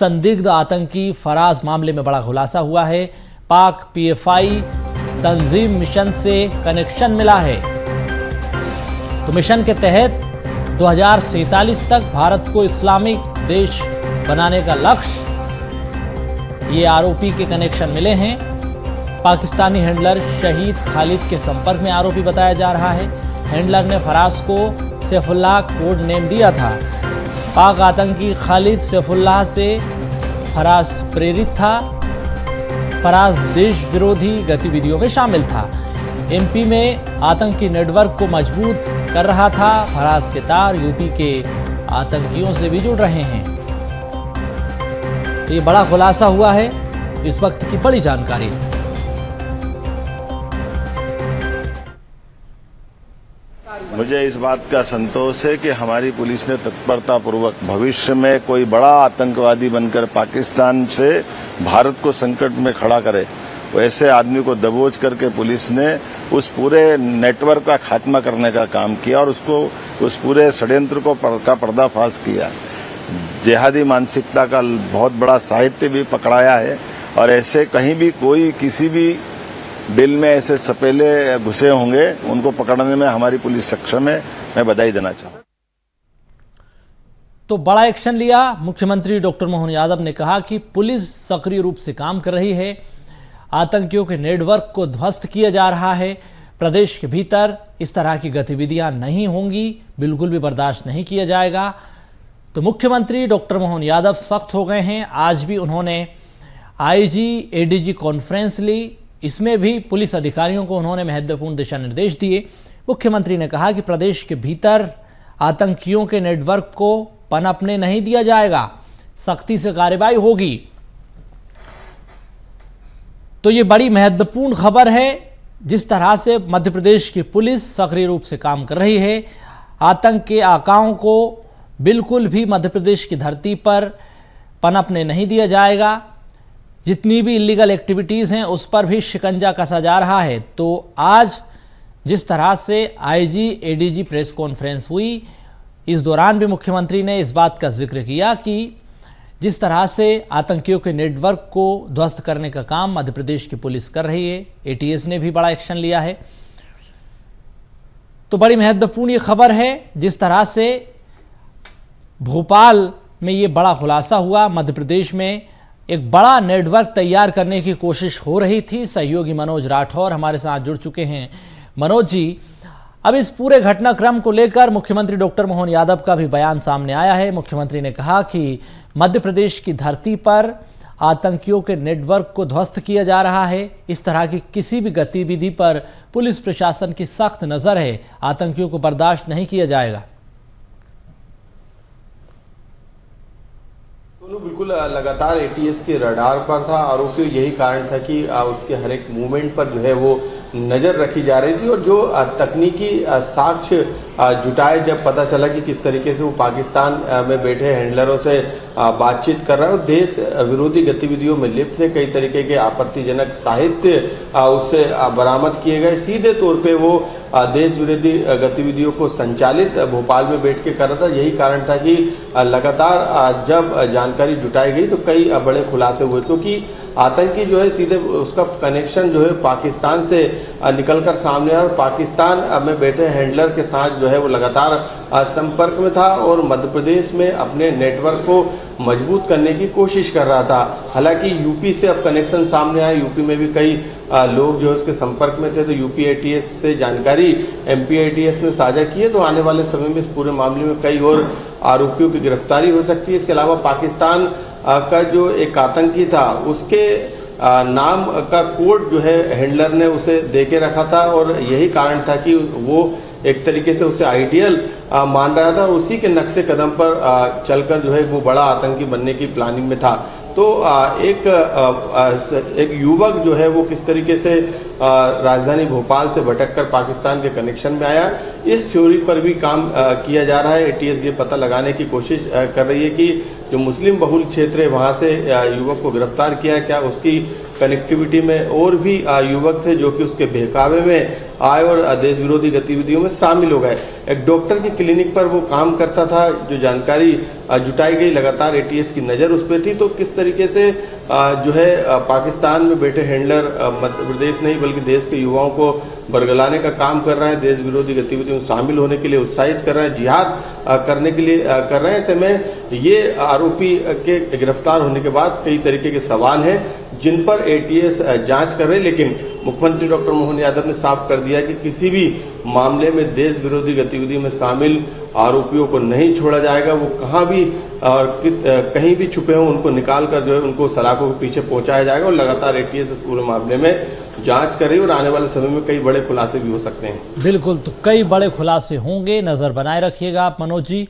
संदिग्ध आतंकी फराज मामले में बड़ा खुलासा हुआ है। पाक पीएफआई तंजीम मिशन से कनेक्शन मिला है। तो मिशन के तहत 2047 तक भारत को इस्लामिक देश बनाने का लक्ष्य, ये आरोपी के कनेक्शन मिले हैं। पाकिस्तानी हैंडलर शहीद खालिद के संपर्क में आरोपी बताया जा रहा है। हैंडलर ने फराज को सैफुल्लाह कोड नेम दिया था। पाक आतंकी खालिद सैफुल्लाह से फराज प्रेरित था। फराज देश विरोधी गतिविधियों में शामिल था। एमपी में आतंकी नेटवर्क को मजबूत कर रहा था। फराज के तार यूपी के आतंकियों से भी जुड़ रहे हैं। तो ये बड़ा खुलासा हुआ है, इस वक्त की बड़ी जानकारी। मुझे इस बात का संतोष है कि हमारी पुलिस ने तत्परता पूर्वक भविष्य में कोई बड़ा आतंकवादी बनकर पाकिस्तान से भारत को संकट में खड़ा करे, वैसे आदमी को दबोच करके पुलिस ने उस पूरे नेटवर्क का खात्मा करने का काम किया और उस पूरे षड्यंत्र का पर्दाफाश किया। जिहादी मानसिकता का बहुत बड़ा साहित्य भी पकड़ाया है और ऐसे कहीं भी कोई किसी भी बिल में ऐसे सपेले घुसे होंगे, उनको पकड़ने में हमारी पुलिस सक्षम है। मैं बधाई देना चाहूँ। तो बड़ा एक्शन लिया। मुख्यमंत्री डॉक्टर मोहन यादव ने कहा कि पुलिस सक्रिय रूप से काम कर रही है। आतंकियों के नेटवर्क को ध्वस्त किया जा रहा है। प्रदेश के भीतर इस तरह की गतिविधियां नहीं होंगी, बिल्कुल भी बर्दाश्त नहीं किया जाएगा। तो मुख्यमंत्री डॉक्टर मोहन यादव सख्त हो गए हैं। आज भी उन्होंने आईजी एडीजी कॉन्फ्रेंस ली। इसमें भी पुलिस अधिकारियों को उन्होंने महत्वपूर्ण दिशा निर्देश दिए। मुख्यमंत्री ने कहा कि प्रदेश के भीतर आतंकियों के नेटवर्क को पनपने नहीं दिया जाएगा, सख्ती से कार्रवाई होगी। तो ये बड़ी महत्वपूर्ण खबर है, जिस तरह से मध्य प्रदेश की पुलिस सक्रिय रूप से काम कर रही है। आतंक के आकाओं को बिल्कुल भी मध्य प्रदेश की धरती पर पनपने नहीं दिया जाएगा। जितनी भी इलीगल एक्टिविटीज़ हैं उस पर भी शिकंजा कसा जा रहा है। तो आज जिस तरह से आईजी एडीजी प्रेस कॉन्फ्रेंस हुई, इस दौरान भी मुख्यमंत्री ने इस बात का जिक्र किया कि जिस तरह से आतंकियों के नेटवर्क को ध्वस्त करने का काम मध्य प्रदेश की पुलिस कर रही है, एटीएस ने भी बड़ा एक्शन लिया है। तो बड़ी महत्वपूर्ण ये खबर है। जिस तरह से भोपाल में ये बड़ा खुलासा हुआ, मध्य प्रदेश में एक बड़ा नेटवर्क तैयार करने की कोशिश हो रही थी। सहयोगी मनोज राठौर हमारे साथ जुड़ चुके हैं। मनोज जी, अब इस पूरे घटनाक्रम को लेकर मुख्यमंत्री डॉक्टर मोहन यादव का भी बयान सामने आया है। मुख्यमंत्री ने कहा कि मध्य प्रदेश की धरती पर आतंकियों के नेटवर्क को ध्वस्त किया जा रहा है। इस तरह की किसी भी गतिविधि पर पुलिस प्रशासन की सख्त नजर है। आतंकियों को बर्दाश्त नहीं किया जाएगा। बिल्कुल लगातार एटीएस के रडार पर था। आरोपी यही कारण था कि उसके हर एक मूवमेंट पर जो है वो नज़र रखी जा रही थी और जो तकनीकी साक्ष्य जुटाए, जब पता चला कि किस तरीके से वो पाकिस्तान में बैठे हैंडलरों से बातचीत कर रहा है और देश विरोधी गतिविधियों में लिप्त है, कई तरीके के आपत्तिजनक साहित्य उससे बरामद किए गए। सीधे तौर पे वो देश विरोधी गतिविधियों को संचालित भोपाल में बैठ के कर रहा था। यही कारण था कि लगातार जब जानकारी जुटाई गई तो कई बड़े खुलासे हुए, क्योंकि आतंकी जो है सीधे उसका कनेक्शन जो है पाकिस्तान से निकलकर सामने आया और पाकिस्तान में बैठे हैंडलर के साथ जो है वो लगातार संपर्क में था और मध्य प्रदेश में अपने नेटवर्क को मजबूत करने की कोशिश कर रहा था। हालांकि यूपी से अब कनेक्शन सामने आया। यूपी में भी कई लोग जो है उसके संपर्क में थे, तो यूपी एटीएस से जानकारी एमपी एटीएस ने साझा की है। तो आने वाले समय में इस पूरे मामले में कई और आरोपियों की गिरफ्तारी हो सकती है। इसके अलावा पाकिस्तान का जो एक आतंकी था उसके नाम का कोड जो है हैंडलर ने उसे दे के रखा था और यही कारण था कि वो एक तरीके से उसे आइडियल मान रहा था। उसी के नक्शे कदम पर चलकर जो है वो बड़ा आतंकी बनने की प्लानिंग में था। तो एक युवक जो है वो किस तरीके से राजधानी भोपाल से भटककर पाकिस्तान के कनेक्शन में आया, इस थ्योरी पर भी काम किया जा रहा है। एटीएस ये पता लगाने की कोशिश कर रही है कि जो मुस्लिम बहुल क्षेत्र है वहाँ से युवक को गिरफ्तार किया, क्या उसकी कनेक्टिविटी में और भी युवक थे जो कि उसके बहकावे में आए और देश विरोधी गतिविधियों में शामिल हो गए। एक डॉक्टर की क्लिनिक पर वो काम करता था, जो जानकारी जुटाई गई, लगातार एटीएस की नज़र उस पर थी। तो किस तरीके से जो है पाकिस्तान में बैठे हैंडलर मध्य प्रदेश नहीं बल्कि देश के युवाओं को बरगलाने का काम कर रहे हैं, देश विरोधी गतिविधियों में शामिल होने के लिए उत्साहित कर रहे हैं, जिहाद करने के लिए कर रहे हैं। ऐसे में ये आरोपी के गिरफ्तार होने के बाद कई तरीके के सवाल हैं जिन पर एटीएस जांच कर रहे हैं। लेकिन मुख्यमंत्री डॉक्टर मोहन यादव ने साफ कर दिया कि किसी भी मामले में देश विरोधी गतिविधि में शामिल आरोपियों को नहीं छोड़ा जाएगा। वो कहाँ भी और कहीं भी छुपे हों उनको निकाल कर जो है उनको सलाखों के पीछे पहुंचाया जाएगा। और लगातार एटीएस पूरे मामले में जांच कर रही है और आने वाले समय में कई बड़े खुलासे भी हो सकते हैं। बिल्कुल, तो कई बड़े खुलासे होंगे, नजर बनाए रखिएगा आप मनोज जी।